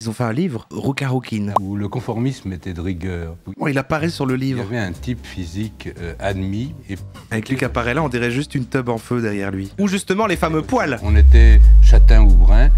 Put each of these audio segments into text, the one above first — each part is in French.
Ils ont fait un livre, Rouquin Rouquine. Où le conformisme était de rigueur. Oh, il apparaît sur le Il y livre. avait un type physique admis. Et Avec lui qui apparaît là, on dirait juste une tub en feu derrière lui. Ou justement les fameux poils. on était châtain ou brun.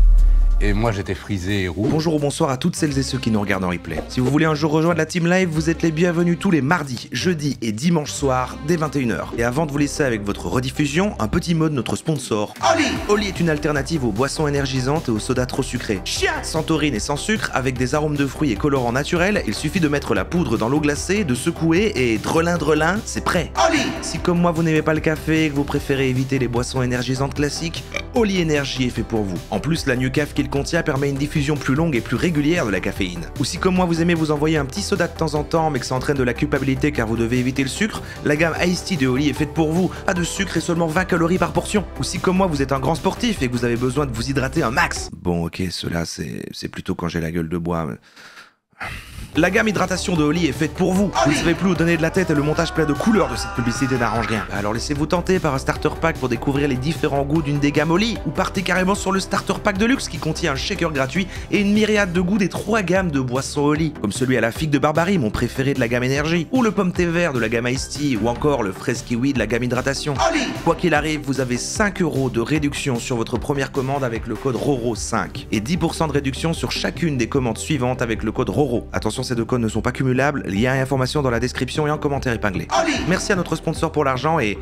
Et moi j'étais frisé et roux. Bonjour ou bonsoir à toutes celles et ceux qui nous regardent en replay. Si vous voulez un jour rejoindre la team live, vous êtes les bienvenus tous les mardis, jeudis et dimanches soirs dès 21h. Et avant de vous laisser avec votre rediffusion, un petit mot de notre sponsor. Oli. Oli est une alternative aux boissons énergisantes et aux sodas trop sucrés. Chia, sans taurine et sans sucre, avec des arômes de fruits et colorants naturels, il suffit de mettre la poudre dans l'eau glacée, de secouer et drelin, c'est prêt. Oli. Si comme moi vous n'aimez pas le café et que vous préférez éviter les boissons énergisantes classiques, Oli Energy est fait pour vous. En plus, la Nucaf qu'il contient permet une diffusion plus longue et plus régulière de la caféine. Ou si comme moi vous aimez vous envoyer un petit soda de temps en temps mais que ça entraîne de la culpabilité car vous devez éviter le sucre, la gamme Iced Tea de Oli est faite pour vous. Pas de sucre et seulement 20 calories par portion. Ou si comme moi vous êtes un grand sportif et que vous avez besoin de vous hydrater un max. Bon ok, cela c'est plutôt quand j'ai la gueule de bois. La gamme hydratation de Oli est faite pour vous. Vous ne savez plus où donner de la tête et le montage plein de couleurs de cette publicité n'arrange rien. Alors laissez-vous tenter par un starter pack pour découvrir les différents goûts d'une des gammes Oli. Ou partez carrément sur le starter pack de luxe qui contient un shaker gratuit et une myriade de goûts des 3 gammes de boissons Oli. Comme celui à la figue de Barbarie, mon préféré de la gamme énergie. Ou le pomme thé vert de la gamme Iced Tea. Ou encore le fraise kiwi de la gamme hydratation. Oli. Quoi qu'il arrive, vous avez 5 € de réduction sur votre première commande avec le code RORO5. Et 10% de réduction sur chacune des commandes suivantes avec le code RORO. Attention, ces deux codes ne sont pas cumulables, lien et information dans la description et en commentaire épinglé. Merci à notre sponsor pour l'argent et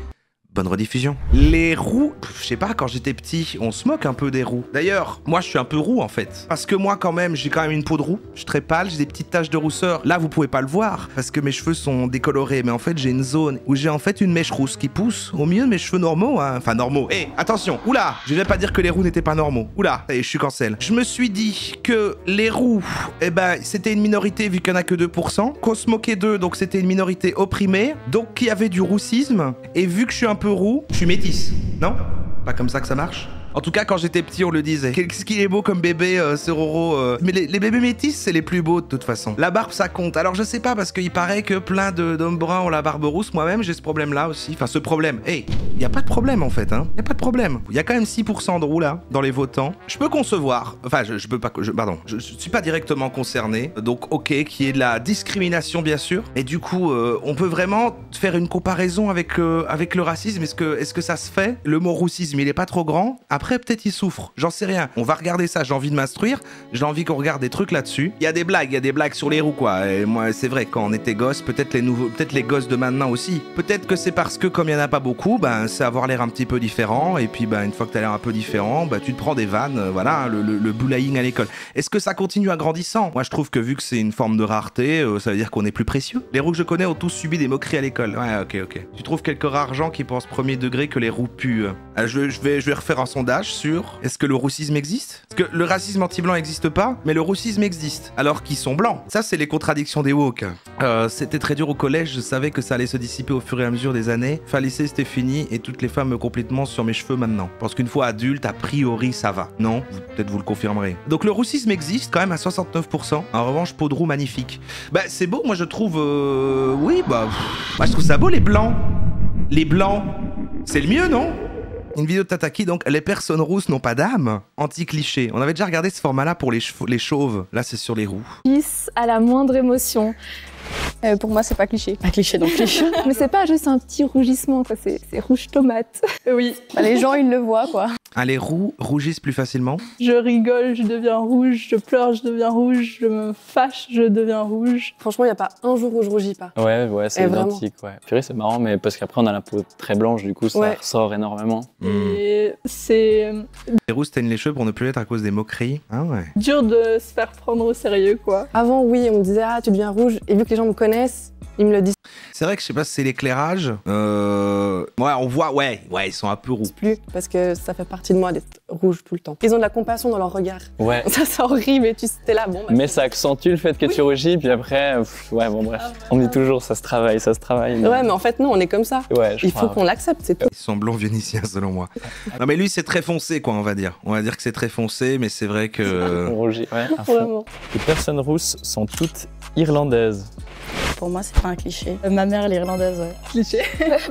bonne rediffusion. Les roux, je sais pas, quand j'étais petit, on se moque un peu des roux. D'ailleurs, moi je suis un peu roux en fait. Parce que moi quand même, j'ai quand même une peau de roux. Je suis très pâle, j'ai des petites taches de rousseur. Là, vous pouvez pas le voir parce que mes cheveux sont décolorés. Mais en fait, j'ai une zone où j'ai en fait une mèche rousse qui pousse au milieu de mes cheveux normaux. Hein. Enfin, normaux. Eh, attention, oula, je vais pas dire que les roux n'étaient pas normaux. Oula, je suis cancel. Je me suis dit que les roux, eh ben, c'était une minorité vu qu'il n'y en a que 2%. Qu'on se moquait d'eux, donc c'était une minorité opprimée. Donc qu'il y avait du roussisme. Et vu que je suis un peu roux, je suis métisse, non? Pas comme ça que ça marche? En tout cas, quand j'étais petit, on le disait. Qu'est-ce qu'il est beau comme bébé, ce Roro. Mais les bébés métis, c'est les plus beaux de toute façon. La barbe, ça compte. Alors, je sais pas, parce qu'il paraît que plein d'hommes bruns ont la barbe rousse. Moi-même, j'ai ce problème-là aussi. Enfin, ce problème. Hey, y a pas de problème, en fait, hein. Y a pas de problème. Y a quand même 6% de roux, là, dans les votants. Je peux concevoir. Enfin, je peux pas... pardon. Je suis pas directement concerné. Donc, ok, qu'il y ait de la discrimination, bien sûr. Et du coup, on peut vraiment faire une comparaison avec le racisme. Est-ce que ça se fait? Le mot roussisme, il est pas trop grand. Après, peut-être il souffre, j'en sais rien. On va regarder ça, j'ai envie de m'instruire, j'ai envie qu'on regarde des trucs là-dessus. Il y a des blagues sur les roux quoi. Et moi, c'est vrai, quand on était gosse, peut-être les gosses de maintenant aussi. Peut-être que c'est parce que comme il y en a pas beaucoup, ben c'est avoir l'air un petit peu différent. Et puis ben une fois que t'as l'air un peu différent, ben tu te prends des vannes, voilà, le bullying à l'école. Est-ce que ça continue à grandissant? Moi je trouve que vu que c'est une forme de rareté, ça veut dire qu'on est plus précieux. Les roux que je connais ont tous subi des moqueries à l'école. Ouais, ok. Tu trouves quelques rares gens qui pensent premier degré que les roux puent. Je vais refaire un sondage sur est-ce que le roussisme existe? Parce que le racisme anti-blanc n'existe pas, mais le roussisme existe, alors qu'ils sont blancs. Ça, c'est les contradictions des woke. C'était très dur au collège, je savais que ça allait se dissiper au fur et à mesure des années. Fin lycée, c'était fini, et toutes les femmes me complètement sur mes cheveux maintenant. Parce qu'une fois adulte, a priori, ça va. Non? Peut-être vous le confirmerez. Donc le roussisme existe quand même à 69%. En revanche, peau de roux magnifique. Bah, c'est beau, moi je trouve... Oui, bah... Moi je trouve ça beau, les blancs. Les blancs, c'est le mieux, non? Une vidéo de Tataki, donc les personnes rousses n'ont pas d'âme. Anti-cliché. On avait déjà regardé ce format-là pour les chauves. Là, c'est sur les roux. À la moindre émotion. Pour moi, c'est pas cliché. Pas cliché non plus. Mais c'est pas juste un petit rougissement, quoi. C'est rouge tomate. Oui. Bah, les gens, ils le voient, quoi. Ah, les roux rougissent plus facilement? Je rigole, je deviens rouge. Je pleure, je deviens rouge. Je me fâche, je deviens rouge. Franchement, il n'y a pas un jour où je rougis pas. Ouais, c'est vraiment. identique, ouais. Purée, c'est marrant, mais parce qu'après, on a la peau très blanche, du coup, ça ressort énormément. Et c'est Les roux se teignent les cheveux pour ne plus être à cause des moqueries. Ah ouais. dur de se faire prendre au sérieux, quoi. Avant, oui, on me disait « Ah, tu deviens rouge ». Et vu que les gens me connaissent, ils me le disent C'est vrai que je sais pas si c'est l'éclairage. Ouais, on voit, ouais, ils sont un peu roux. plus parce que ça fait partie de moi d'être rouge tout le temps. Ils ont de la compassion dans leur regard. Ouais. Ça, c'est horrible et tu t'es là, bon. Bah, Mais ça accentue le fait que tu rougis, puis après, ouais, bon, bref. On dit toujours, ça se travaille. Mais... Ouais, mais en fait, non, on est comme ça. Ouais, Il faut qu'on l'accepte, c'est tout. Ils sont blancs vénitiens, selon moi. Non, mais lui, c'est très foncé, quoi, on va dire. On va dire que c'est très foncé, mais c'est vrai que... On rougit, ouais, à fond. Vraiment. Les personnes rousses sont toutes irlandaises. Pour moi, c'est pas un cliché. Ma mère, elle est irlandaise, ouais. Cliché.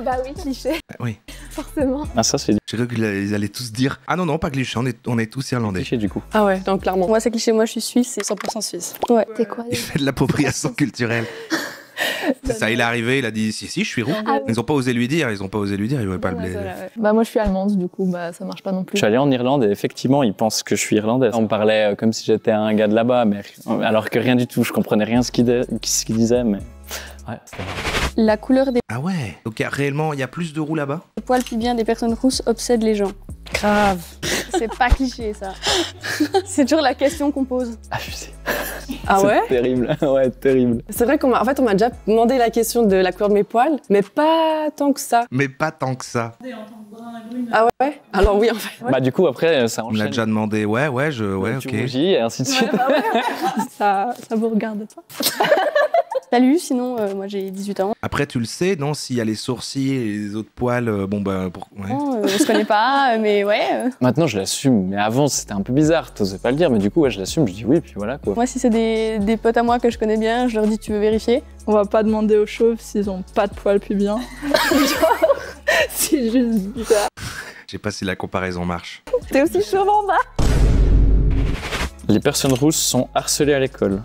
Bah oui, cliché. oui. Forcément. Ah, ça, c'est J'ai cru qu'ils allaient tous dire « Ah non, non, pas cliché, on est tous irlandais. cliché du coup. Ah ouais, donc clairement. Moi, c'est cliché, moi je suis suisse, c'est 100% suisse. Ouais. T'es quoi » Il fait de l'appropriation culturelle. C'est ça, il est arrivé, il a dit « Si, je suis roux. Ah, Ils ont pas osé lui dire, ils voulaient pas le blairer. Bah moi je suis allemande, du coup bah ça marche pas non Je plus. suis allé en Irlande et effectivement, ils pensent que je suis irlandaise. On me parlait comme si j'étais un gars de là-bas, mais alors que rien du tout. Je comprenais rien ce qu'ils disaient, mais ouais, c'était marrant. La couleur des Ah ouais. Donc réellement, il y a plus de roux là-bas. poils pubiens des personnes rousses obsède les gens. Grave. C'est pas cliché ça. C'est toujours la question qu'on pose. Ah, je sais. Ah ouais? C'est terrible. Ouais, terrible. C'est vrai qu'on m'a déjà demandé la question de la couleur de mes poils, mais pas tant que ça. Mais pas tant que ça. Ah ouais? Alors oui, en fait. Bah, du coup, après, ça On me l'a enchaîne. déjà demandé. Ouais, Tu ok. rougis et ainsi de suite. Ça vous regarde pas. Salut, sinon moi j'ai 18 ans. Après, tu le sais, non? S'il y a les sourcils et les autres poils, bon bah... ouais. Non, on se connaît pas, mais ouais. Maintenant, je l'assume. Mais avant, c'était un peu bizarre. T'osais pas le dire, mais du coup, ouais, je l'assume. Je dis oui, puis voilà quoi. Moi, si c'est des potes à moi que je connais bien, je leur dis tu veux vérifier? On va pas demander aux chauves s'ils ont pas de poils pubiens. Genre, c'est juste bizarre. Je sais pas si la comparaison marche. T'es aussi chauve en bas. Les personnes rousses sont harcelées à l'école.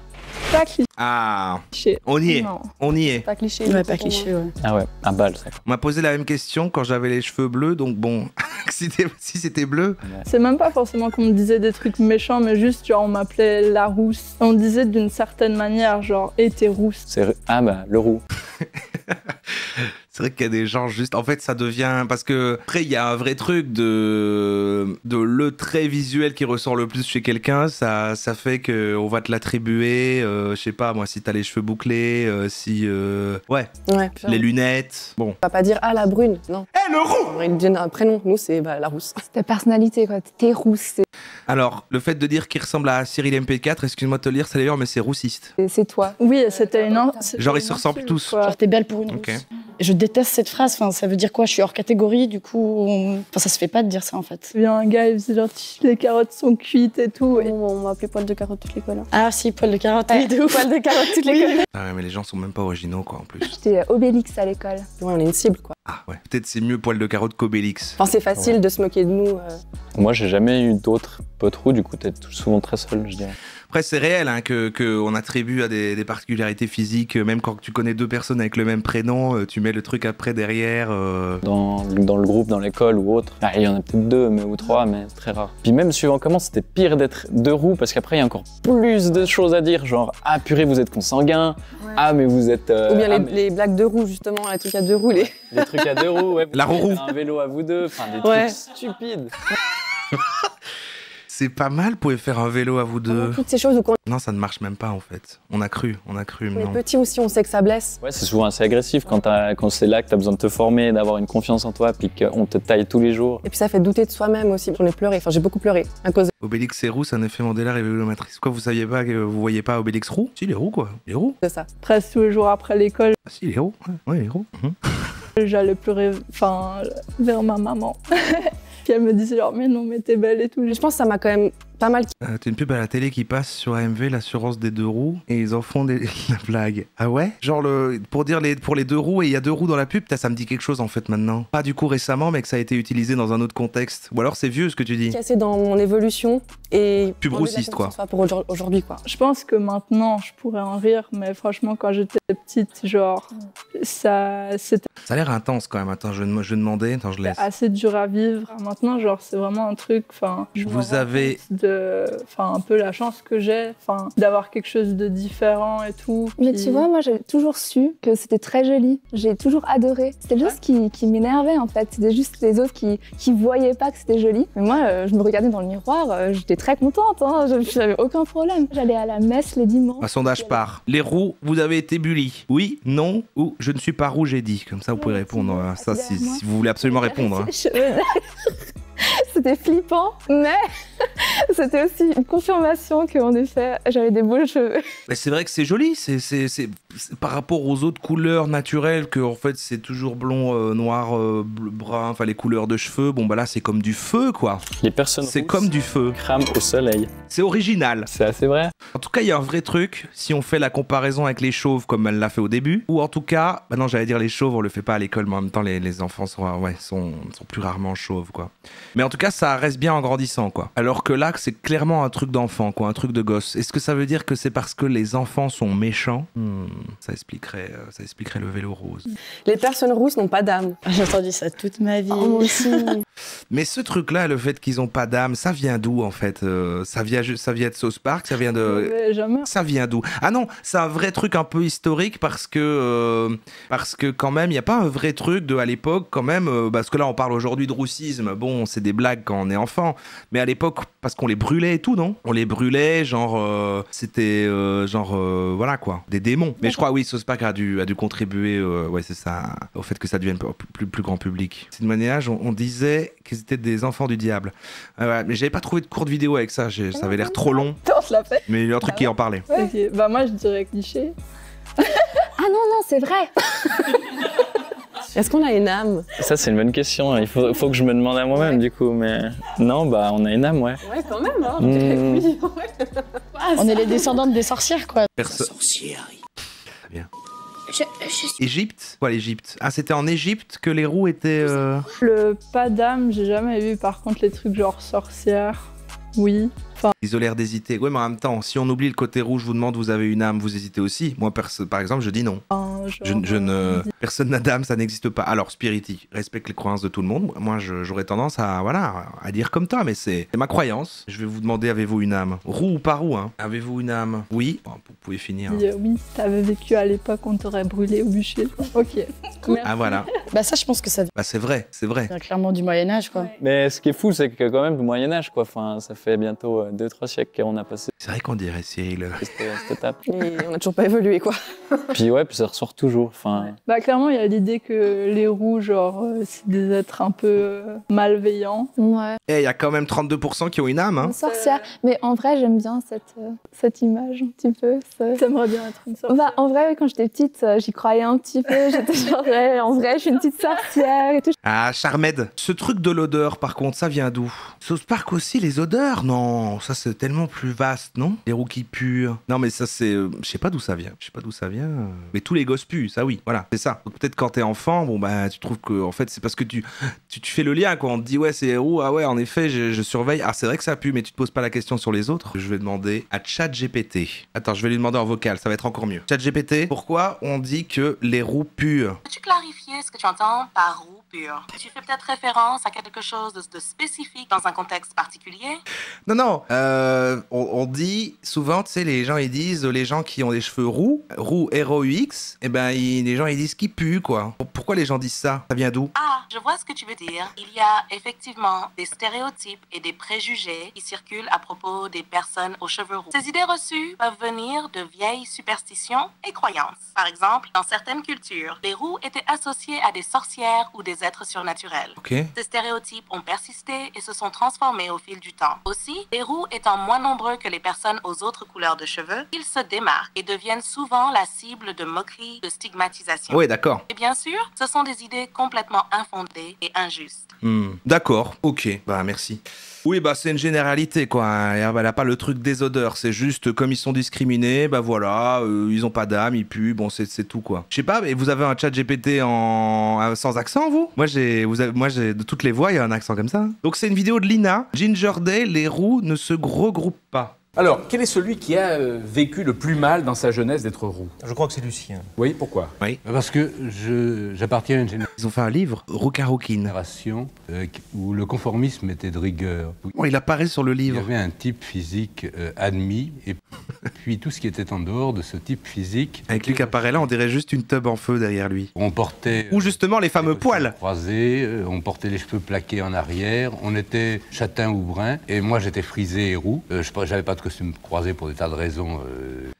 Pas cliché. Ah, on y est. Non. On y est. Pas cliché. Ouais, du pas coup, pour cliché, moi. ouais. Ah ouais, à balle, ça. On m'a posé la même question quand j'avais les cheveux bleus, donc bon, si c'était bleu... C'est même pas forcément qu'on me disait des trucs méchants, mais juste genre on m'appelait la rousse. On me disait d'une certaine manière, genre et t'es rousse. Ah bah, le roux. C'est vrai qu'il y a des gens juste... En fait, ça devient... Parce que, après, il y a un vrai truc de le trait visuel qui ressort le plus chez quelqu'un. Ça fait qu'on va te l'attribuer. Je sais pas, moi, si t'as les cheveux bouclés, ouais, Ouais. les lunettes. Bon. On va pas dire ah la brune, non. Eh, le roux! Ils donnent un prénom, nous c'est bah, la rousse. C'est ta personnalité quoi, t'es rousse, Alors, le fait de dire qu'il ressemble à Cyril MP4, excuse-moi de te le dire, c'est d'ailleurs, mais c'est roussiste. c'est toi. Oui, c'était une... Genre, ils se ressemblent tous. quoi. Genre, t'es belle pour une Ok. rousse. Je déteste cette phrase, enfin, ça veut dire quoi? Je suis hors catégorie, du coup, enfin, ça se fait pas de dire ça en fait. Il y a un gars, il faisait genre les carottes sont cuites et tout. Et... On m'a appelé poil de carotte toute l'école. Hein. Ah si, poil de carotte, oui, de ouf. Poil de carotte toute l'école. Ah ouais, mais les gens sont même pas originaux, quoi, en plus. J'étais Obélix à l'école. Ouais, on est une cible quoi. Ah ouais, peut-être c'est mieux poil de carotte qu'Obélix. Enfin c'est facile de se moquer de nous. Moi, j'ai jamais eu d'autres potes roux, du coup, t'es souvent très seul, je dirais. Après, c'est réel hein, qu'on attribue à des particularités physiques, même quand tu connais deux personnes avec le même prénom, tu mets le truc après derrière. Dans le groupe, dans l'école ou autre. Ah, il y en a peut-être deux ou trois, mais très rare. Puis même suivant comment, c'était pire d'être deux roux, parce qu'après, il y a encore plus de choses à dire, genre « Ah purée, vous êtes consanguin. Ah mais vous êtes... Ou bien ah, les blagues de roues justement, les trucs à deux roues. Les trucs à deux roues, ouais. La roue. Un vélo à vous deux, enfin des Ouais. trucs stupides. C'est pas mal, vous pouvez faire un vélo à vous deux. Toutes ces choses où quand Non, ça ne marche même pas en fait. On a cru, on est non. petit aussi, on sait que ça blesse. Ouais, c'est souvent assez agressif quand c'est là que t'as besoin de te former, d'avoir une confiance en toi, puis qu'on te taille tous les jours. Et puis ça fait douter de soi-même aussi. J'en ai pleuré, enfin j'ai beaucoup pleuré à cause de... Obélix est roux, c'est un effet Mandela révélomatrice. Quoi, vous saviez pas que vous voyez pas Obélix roux? Si, il est roux quoi. Il est roux. ça. Presque tous les jours après l'école, Ah si, il est roux. Ouais, il est roux. j'allais pleurer vers ma maman. Puis elle me disait genre mais non mais t'es belle et tout. Je pense que ça m'a quand même pas mal... T'as une pub à la télé qui passe sur AMV, l'assurance des deux roues, et ils en font la blague. Ah ouais? Genre pour les deux roues, et il y a deux roues dans la pub, ça me dit quelque chose en fait maintenant. Pas du coup récemment, mais que ça a été utilisé dans un autre contexte. Ou alors c'est vieux ce que tu dis. cassé dans mon évolution et... Pub roussiste quoi. Pour aujourd'hui quoi. Je pense que maintenant je pourrais en rire, mais franchement quand j'étais petite, genre c'était Ça a l'air intense quand même. Attends, je vais demander. Attends, je laisse. assez dur à vivre. Maintenant genre c'est vraiment un truc, je me Vous rends avez- compte un peu la chance que j'ai, d'avoir quelque chose de différent et tout. Mais Puis- tu vois, moi j'ai toujours su que c'était très joli. J'ai toujours adoré. C'était juste qui m'énervait en fait. C'était juste les autres qui voyaient pas que c'était joli. Mais moi, je me regardais dans le miroir, j'étais très contente. Hein, j'avais aucun problème. J'allais à la messe les dimanches. Un sondage part. Les roux, vous avez été bully? Oui, non ou je ne suis pas roux, j'ai dit. Comme ça, vous pouvez répondre à ça si vous voulez absolument répondre. hein. C'était flippant, mais c'était aussi une confirmation qu'en effet, j'avais des beaux cheveux. Mais c'est vrai que c'est joli. par rapport aux autres couleurs naturelles, que en fait c'est toujours blond, noir, bleu, brun, enfin les couleurs de cheveux, bon bah là c'est comme du feu quoi. Les personnes C'est rousses comme du feu. crament au soleil. C'est original. C'est assez vrai. En tout cas, il y a un vrai truc, si on fait la comparaison avec les chauves comme elle l'a fait au début, ou en tout cas, bah non, j'allais dire les chauves, on le fait pas à l'école, mais en même temps, les enfants sont plus rarement chauves, quoi. Mais en tout cas, ça reste bien en grandissant, quoi. Alors que là, c'est clairement un truc d'enfant, quoi, un truc de gosse. Est-ce que ça veut dire que c'est parce que les enfants sont méchants? Ça expliquerait le vélo rose. Les personnes rousses n'ont pas d'âme. J'ai entendu ça toute ma vie. Oh, moi aussi. Mais ce truc-là, le fait qu'ils ont pas d'âme, ça vient d'où, en fait? Ça vient de South Park, ça vient de... Mais jamais. Ça vient d'où? Ah non, c'est un vrai truc un peu historique parce que quand même, il n'y a pas un vrai truc de à l'époque quand même, parce que là on parle aujourd'hui de roussisme, bon c'est des blagues quand on est enfant, mais à l'époque parce qu'on les brûlait et tout, non? On les brûlait, genre c'était voilà quoi, des démons. Mais je crois oui, South Park a dû contribuer, ouais c'est ça, au fait que ça devienne plus grand public. C'est de manière, on disait qu'ils étaient des enfants du diable. Ouais, mais j'avais pas trouvé de courte vidéo avec ça, ça avait l'air trop long. On se l'a fait. Mais il y a un truc qui en parlait. Ouais. Ok, bah moi je dirais cliché. Ah non, c'est vrai. Est-ce qu'on a une âme? Ça, c'est une bonne question. Il faut que je me demande à moi-même, du coup. Mais non, bah, on a une âme, ouais. Ouais, quand même, hein. Je dirais oui. On est les descendantes des sorcières, quoi. Bien. Égypte? Quoi l'Égypte? Ah, c'était en Égypte que les roues étaient... Le pas d'âme, j'ai jamais vu. Par contre, les trucs genre sorcière, oui. Enfin, Ils ont l'air d'hésiter. Ouais, mais en même temps, si on oublie le côté rouge, je vous demande, vous avez une âme, vous hésitez aussi. Moi, par exemple, je dis non. genre, Personne n'a d'âme, ça n'existe pas. Alors, Spirity, respecte les croyances de tout le monde. Moi, j'aurais tendance à dire comme toi, mais c'est ma croyance. Je vais vous demander, avez-vous une âme? Roux ou pas roux, hein? Avez-vous une âme? Oui. Bon, vous pouvez finir. oui, t'avais vécu à l'époque, on t'aurait brûlé au bûcher. Ok. Merci. Ah, voilà. Bah ça, je pense que ça Bah, c'est vrai, c'est vrai. vient clairement du Moyen-Âge, quoi. Mais ce qui est fou, c'est que quand même, le Moyen-Âge, quoi. Enfin, ça fait bientôt 2-3 siècles qu'on a passé C'est vrai qu'on dirait Cyril. cette étape. Et on n'a toujours pas évolué, quoi. Puis ouais, puis ça ressort toujours. Enfin, Bah clairement, il y a l'idée que les roux, genre, c'est des êtres un peu malveillants. Ouais. Eh, il y a quand même 32% qui ont une âme, hein? Une sorcière. Mais en vrai, j'aime bien cette image un petit peu. T'aimerais bien être une sorcière. Bah, en vrai, quand j'étais petite, j'y croyais un petit peu. J'étais genre, ouais, en vrai, je suis une petite sorcière et tout. Ah, Charmed. Ce truc de l'odeur, par contre, ça vient d'où? South Park aussi, les odeurs? Non, ça c'est tellement plus vaste, non? Les roues qui puent. Non, mais ça c'est... je sais pas d'où ça vient. Mais tous les gosses puent, ça oui. Voilà, c'est ça. Donc peut-être quand t'es enfant, bon bah tu trouves que... En fait, c'est parce que tu fais le lien, quoi. On te dit, ouais, c'est les roues. Ah ouais, en effet, je surveille. Ah, c'est vrai que ça pue, mais tu te poses pas la question sur les autres. Je vais demander à ChatGPT. Attends, je vais lui demander en vocal, ça va être encore mieux. ChatGPT, pourquoi on dit que les roues puent? Peux-tu clarifier ce que tu entends par roue pure? Tu fais peut-être référence à quelque chose de spécifique dans un contexte particulier? Non, on dit souvent, tu sais, les gens ils disent, les gens qui ont des cheveux roux, R-O-U-X, et ben les gens ils disent qu'ils puent, quoi. Pourquoi les gens disent ça? Ça vient d'où? Ah, je vois ce que tu veux dire. Il y a effectivement des stéréotypes et des préjugés qui circulent à propos des personnes aux cheveux roux. Ces idées reçues peuvent venir de vieilles superstitions et croyances. Par exemple, dans certaines cultures, les roux étaient associés à des sorcières ou des êtres surnaturels. Ok. Ces stéréotypes ont persisté et se sont transformés au fil du temps. Aussi, les roux étant moins nombreux que les personnes aux autres couleurs de cheveux, ils se démarquent et deviennent souvent la cible de moqueries, de stigmatisation. Ouais, d'accord. Et bien sûr, ce sont des idées complètement infondées et injustes. D'accord, ok, bah merci. Oui, bah c'est une généralité, quoi. Elle a pas le truc des odeurs, c'est juste comme ils sont discriminés, bah voilà, ils ont pas d'âme, ils puent, bon c'est tout, quoi. Je sais pas, mais vous avez un chat GPT sans accent, vous? Moi j'ai de toutes les voix, il y a un accent comme ça. Donc c'est une vidéo de Lina, Ginger Day, les roux ne se regroupent pas. Alors, quel est celui qui a vécu le plus mal dans sa jeunesse d'être roux? Je crois que c'est Lucien. Oui, pourquoi? Oui. Parce que j'appartiens à une Ils ont fait un livre, Roucarouquine, génération où le conformisme était de rigueur. Oh, il apparaît sur le Il livre. y avait un type physique admis, et puis tout ce qui était en dehors de ce type physique... Avec Luc Apparella, on dirait juste une tub en feu derrière lui. On portait... Ou justement les fameux poils. Croisés, on portait les cheveux plaqués en arrière, on était châtain ou brun, et moi j'étais frisé et roux. J'avais pas de costume croisé pour des tas de raisons.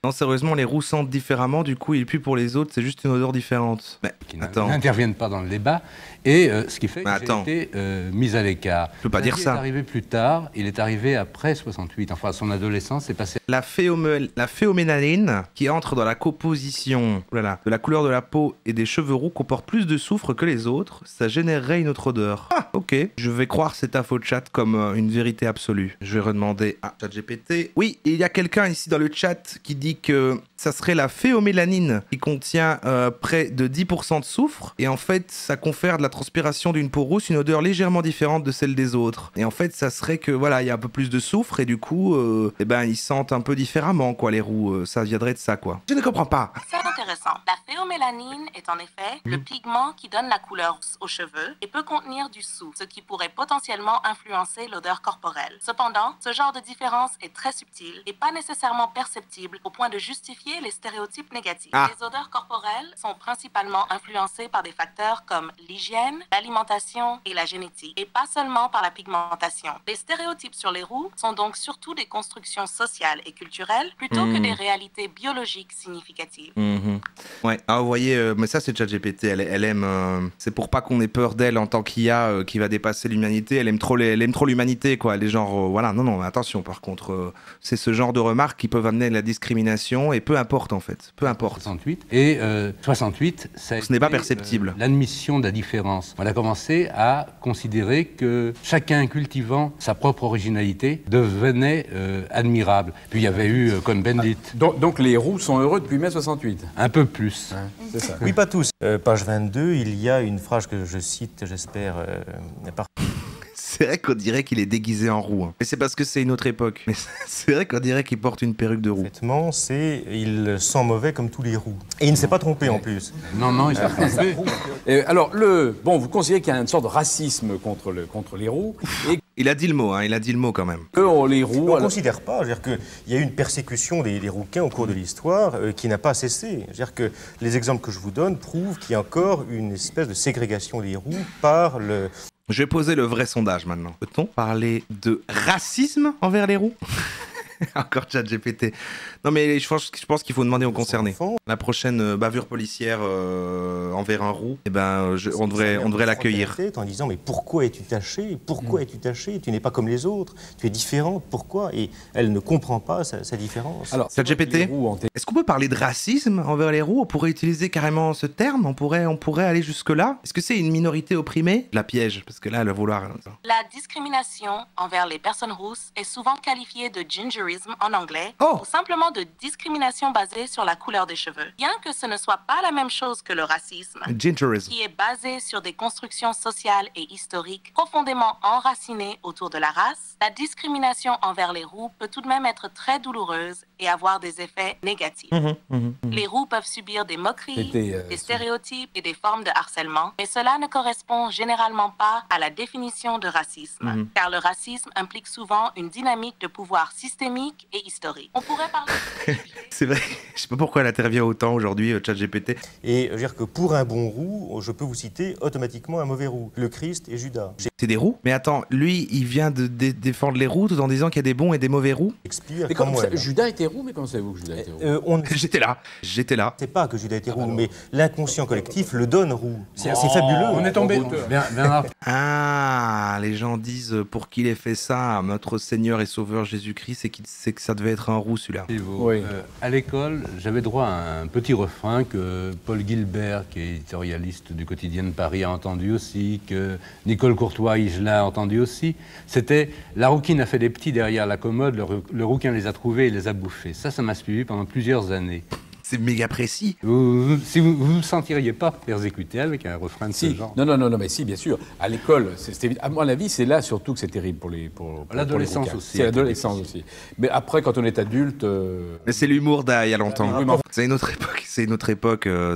Non, sérieusement, les roues sentent différemment, du coup, il pue pour les autres, c'est juste une odeur différente. Mais qui attends. n'interviennent pas dans le débat. Et ce qui fait que attends. j'ai été mise à l'écart. Je peux pas dire ça. Il est arrivé plus tard, il est arrivé après 68. Enfin, son adolescence s'est passée. La phéoménaline, qui entre dans la composition de la couleur de la peau et des cheveux roux, comporte plus de soufre que les autres. Ça générerait une autre odeur. Ah, ok. Je vais croire cet info chat comme une vérité absolue. Je vais redemander à ChatGPT. Oui, il y a quelqu'un ici dans le chat qui dit que ça serait la phéomélanine qui contient près de 10% de soufre. Et en fait, ça confère de la transpiration d'une peau rousse une odeur légèrement différente de celle des autres. Et en fait, ça serait que voilà, il y a un peu plus de soufre et du coup, eh ben, ils sentent un peu différemment, quoi, les roux. Ça viendrait de ça, quoi. Je ne comprends pas. C'est intéressant. La phéomélanine est en effet le pigment qui donne la couleur aux cheveux et peut contenir du soufre, ce qui pourrait potentiellement influencer l'odeur corporelle. Cependant, ce genre de différence est très subtil et pas nécessairement perceptible au point de justifier les stéréotypes négatifs. Les odeurs corporelles sont principalement influencées par des facteurs comme l'hygiène, l'alimentation et la génétique, et pas seulement par la pigmentation. Les stéréotypes sur les roux sont donc surtout des constructions sociales et culturelles plutôt que des réalités biologiques significatives. Ouais, ah, vous voyez, mais ça c'est ChatGPT, elle aime, c'est pour pas qu'on ait peur d'elle en tant qu'IA qui va dépasser l'humanité, elle aime trop l'humanité, quoi, elle est genre, voilà, non, attention, par contre, c'est ce genre de remarques qui peuvent amener à la discrimination, et peu importe en fait, peu importe. 68, et 68, ça a ce n'est pas perceptible. L'admission de la différence. On a commencé à considérer que chacun cultivant sa propre originalité devenait admirable. Puis il y avait eu Cohn-Bendit. Donc les roux sont heureux depuis mai 68. Un peu plus. C'est ça. Oui, pas tous. Page 22, il y a une phrase que je cite, j'espère, C'est vrai qu'on dirait qu'il est déguisé en roux. Hein. Mais c'est parce que c'est une autre époque. Mais c'est vrai qu'on dirait qu'il porte une perruque de roux. Effectivement, il sent mauvais comme tous les roux. Et il ne s'est pas trompé en plus. Non, il s'est trompé. Alors, vous considérez qu'il y a une sorte de racisme contre les roux et il a dit le mot, il a dit le mot quand même. Les roux, on ne considère pas, c'est-à-dire qu'il y a eu une persécution des rouquins au cours de l'histoire qui n'a pas cessé. C'est-à-dire que les exemples que je vous donne prouvent qu'il y a encore une espèce de ségrégation des roux par le... Je vais poser le vrai sondage maintenant. Peut-on parler de racisme envers les roux? Encore ChatGPT. Non mais je pense qu'il faut demander aux concernés. La prochaine bavure policière envers un roux, eh ben, on devrait l'accueillir. En disant mais pourquoi es-tu taché? Pourquoi es-tu taché? Tu n'es pas comme les autres. Tu es différente. Pourquoi? Et elle ne comprend pas sa différence. Alors ChatGPT, est-ce qu'on peut parler de racisme envers les roux? On pourrait utiliser carrément ce terme? On pourrait aller jusque là? Est-ce que c'est une minorité opprimée? La piège, parce que là, elle va vouloir. La discrimination envers les personnes rousses est souvent qualifiée de gingerisme en anglais, ou simplement de discrimination basée sur la couleur des cheveux. Bien que ce ne soit pas la même chose que le racisme, qui est basé sur des constructions sociales et historiques profondément enracinées autour de la race, la discrimination envers les roux peut tout de même être très douloureuse et avoir des effets négatifs. Les roux peuvent subir des moqueries, des stéréotypes et des formes de harcèlement, mais cela ne correspond généralement pas à la définition de racisme, car le racisme implique souvent une dynamique de pouvoir systémique et historique. On pourrait parler... C'est vrai, je sais pas pourquoi elle intervient autant aujourd'hui, ChatGPT. Et je veux dire que pour un bon roux, je peux vous citer automatiquement un mauvais roux, le Christ et Judas. C'est des roux? Mais attends, lui, il vient de défendre les roux tout en disant qu'il y a des bons et des mauvais roux? Mais comme Judas était roux, mais comment savez-vous que Judas était roux? J'étais là. C'est pas que Judas était roux, mais l'inconscient collectif le donne roux. C'est fabuleux. On est tombé. Ah, les gens disent pour qu'il ait fait ça, notre Seigneur et Sauveur Jésus-Christ, c'est que ça devait être un roux celui-là. Oui. À l'école, j'avais droit à un petit refrain que Paul Gilbert, qui est éditorialiste du quotidien de Paris, a entendu aussi, que Nicole Courtois-Higelin a entendu aussi. C'était « La rouquine a fait des petits derrière la commode, le rouquin les a trouvés et les a bouffés ». Ça m'a suivi pendant plusieurs années. C'est méga précis. Vous ne vous sentiriez pas persécuté avec un refrain de ce genre? Non, mais si, bien sûr. À l'école, à mon avis, c'est là surtout que c'est terrible pour l'adolescence aussi. C'est l'adolescence aussi. Mais après, quand on est adulte... Mais c'est l'humour d'il y a longtemps. C'est une autre époque.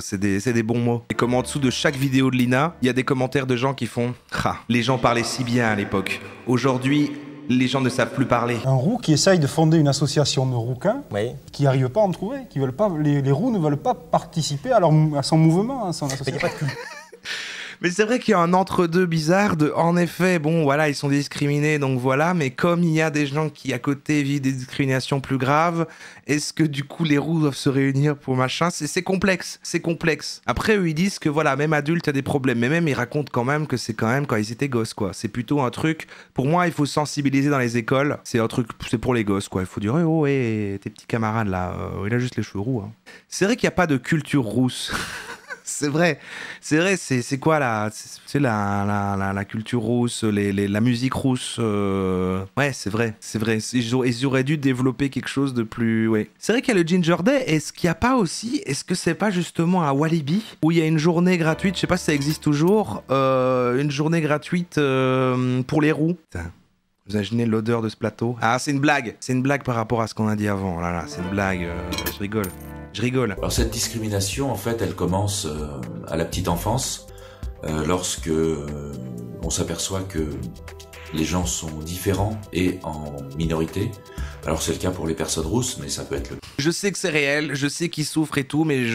C'est des bons mots. Et comme en dessous de chaque vidéo de Lina, il y a des commentaires de gens qui font « Ah, les gens parlaient si bien à l'époque. Aujourd'hui... » les gens ne savent plus parler. Un roux qui essaye de fonder une association de rouquins, qui n'arrive pas à en trouver, qui veulent pas, les roux ne veulent pas participer à son mouvement, à son association. Mais c'est vrai qu'il y a un entre-deux bizarre de, en effet, bon, voilà, ils sont discriminés, donc voilà, mais comme il y a des gens qui, à côté, vivent des discriminations plus graves, est-ce que, du coup, les roux doivent se réunir pour machin? C'est complexe, c'est complexe. Après, eux, ils disent que, voilà, même adultes, il y a des problèmes, mais même, ils racontent quand même que c'est quand même quand ils étaient gosses, quoi. C'est plutôt un truc, pour moi, il faut sensibiliser dans les écoles, c'est un truc, c'est pour les gosses, quoi. Il faut dire, oh, ouais, tes petits camarades, là, il a juste les cheveux roux, hein. C'est vrai qu'il n'y a pas de culture rousse. C'est vrai, c'est quoi là? C'est la culture rousse, la musique rousse. Ouais, c'est vrai. Ils auraient dû développer quelque chose de plus. Ouais. C'est vrai qu'il y a le Ginger Day. Est-ce qu'il n'y a pas aussi? Est-ce que c'est pas justement à Walibi où il y a une journée gratuite? Je sais pas si ça existe toujours. Une journée gratuite pour les roux. Putain. Vous imaginez l'odeur de ce plateau? Ah, c'est une blague. C'est une blague par rapport à ce qu'on a dit avant. Là, c'est une blague. Je rigole. Je rigole. Alors cette discrimination, en fait, elle commence à la petite enfance, lorsque on s'aperçoit que les gens sont différents et en minorité. Alors c'est le cas pour les personnes rousses, mais ça peut être le... Je sais que c'est réel, je sais qu'ils souffrent et tout, mais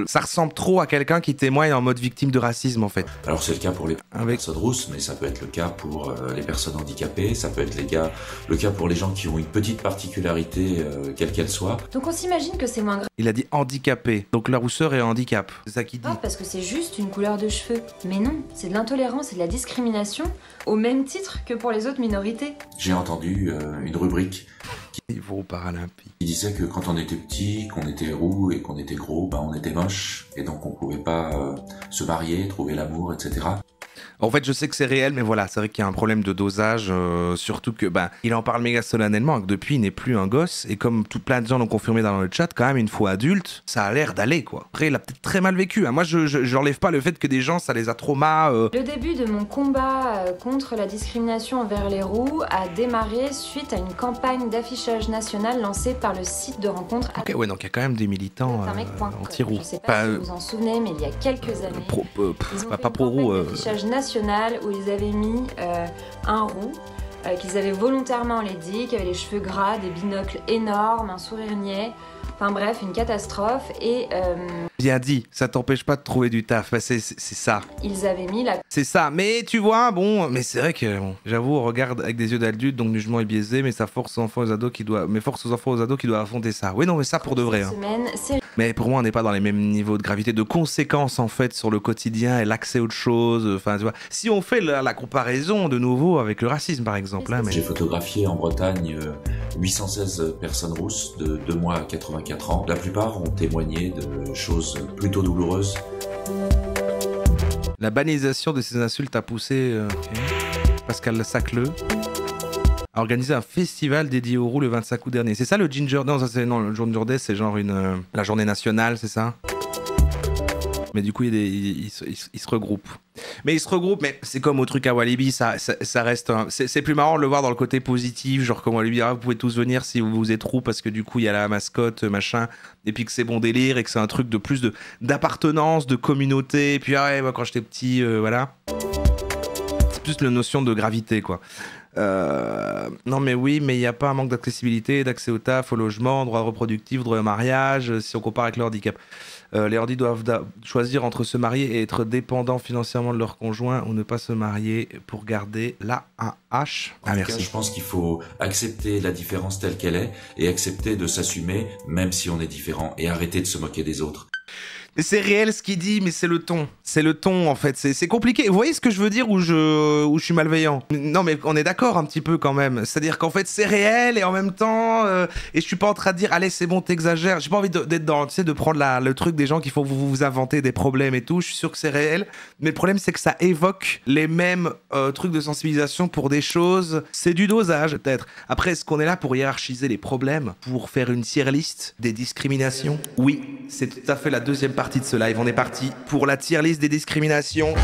ça ressemble trop à quelqu'un qui témoigne en mode victime de racisme, en fait. Alors c'est le cas pour les personnes rousses, mais ça peut être le cas pour les personnes handicapées, ça peut être le cas pour les gens qui ont une petite particularité, quelle qu'elle soit. Donc on s'imagine que c'est moins grave. Il a dit handicapé, donc la rousseur est un handicap, c'est ça qu'il dit. Parce que c'est juste une couleur de cheveux. Mais non, c'est de l'intolérance et de la discrimination, au même titre que pour les autres minorités. J'ai entendu une rubrique qui disait que quand on était petit, qu'on était roux et qu'on était gros, ben on était moche et donc on pouvait pas se marier, trouver l'amour, etc. En fait, je sais que c'est réel, mais voilà, c'est vrai qu'il y a un problème de dosage, surtout que, il en parle méga solennellement, que depuis, il n'est plus un gosse, et comme plein de gens l'ont confirmé dans le chat, quand même, une fois adulte, ça a l'air d'aller, quoi. Après, il a peut-être très mal vécu, hein. Moi, j'enlève pas le fait que des gens, ça les a traumas. Le début de mon combat contre la discrimination envers les roux a démarré suite à une campagne d'affichage national lancée par le site de rencontre. Ok, ouais, donc il y a quand même des militants anti-roux. Je sais pas si vous vous en souvenez, mais il y a quelques années, pas pro-roux. National où ils avaient mis un roux qu'ils avaient volontairement laidi, qui avait les cheveux gras, des binocles énormes, un sourire niais, enfin bref, une catastrophe. Et bien dit, ça t'empêche pas de trouver du taf, c'est ça. Ils avaient mis la... C'est ça, mais tu vois, bon, mais c'est vrai que, bon, j'avoue, on regarde avec des yeux d'adulte, donc le jugement est biaisé, mais ça force aux enfants aux ados qui doivent, affronter ça. Oui, non, mais ça pour de vrai. Hein. Mais pour moi, on n'est pas dans les mêmes niveaux de gravité, de conséquences en fait sur le quotidien et l'accès aux choses. Enfin, tu vois, si on fait la comparaison de nouveau avec le racisme, par exemple. Hein, mais... J'ai photographié en Bretagne 816 personnes rousses de 2 mois à 84 ans. La plupart ont témoigné de choses plutôt douloureuses. La banalisation de ces insultes a poussé Pascal Sacleux a organisé un festival dédié aux roux le 25 août dernier. C'est ça le Ginger... Non, le Ginger Day, c'est genre la journée nationale, c'est ça? Mais du coup, ils se regroupent. Mais ils se regroupent, mais c'est comme au truc à Walibi, ça reste... C'est plus marrant de le voir dans le côté positif, genre comme Walibi, vous pouvez tous venir si vous êtes roux, parce que du coup, il y a la mascotte, machin, et puis que c'est bon délire, et que c'est un truc de plus d'appartenance, de communauté, et puis moi, quand j'étais petit, voilà. C'est plus la notion de gravité, quoi. Non mais oui, mais il n'y a pas un manque d'accessibilité, d'accès au taf, au logement, droit reproductif, droit au mariage, si on compare avec le handicap. Les hardis doivent choisir entre se marier et être dépendants financièrement de leur conjoint ou ne pas se marier pour garder la AH. En tout cas, je pense qu'il faut accepter la différence telle qu'elle est et accepter de s'assumer même si on est différent et arrêter de se moquer des autres. C'est réel ce qu'il dit, mais c'est le ton. C'est le ton, en fait. C'est compliqué. Vous voyez ce que je veux dire où je suis malveillant? Non, mais on est d'accord un petit peu quand même. C'est-à-dire qu'en fait, c'est réel et en même temps... et je suis pas en train de dire, allez, c'est bon, t'exagères. J'ai pas envie d'être dans, tu sais, de prendre le truc des gens qui font vous inventer des problèmes et tout. Je suis sûr que c'est réel. Mais le problème, c'est que ça évoque les mêmes trucs de sensibilisation pour des choses. C'est du dosage, peut-être. Après, est-ce qu'on est là pour hiérarchiser les problèmes? Pour faire une tier list des discriminations? Oui, c'est tout à fait la deuxième partie de ce live. On est parti pour la tier list des discriminations.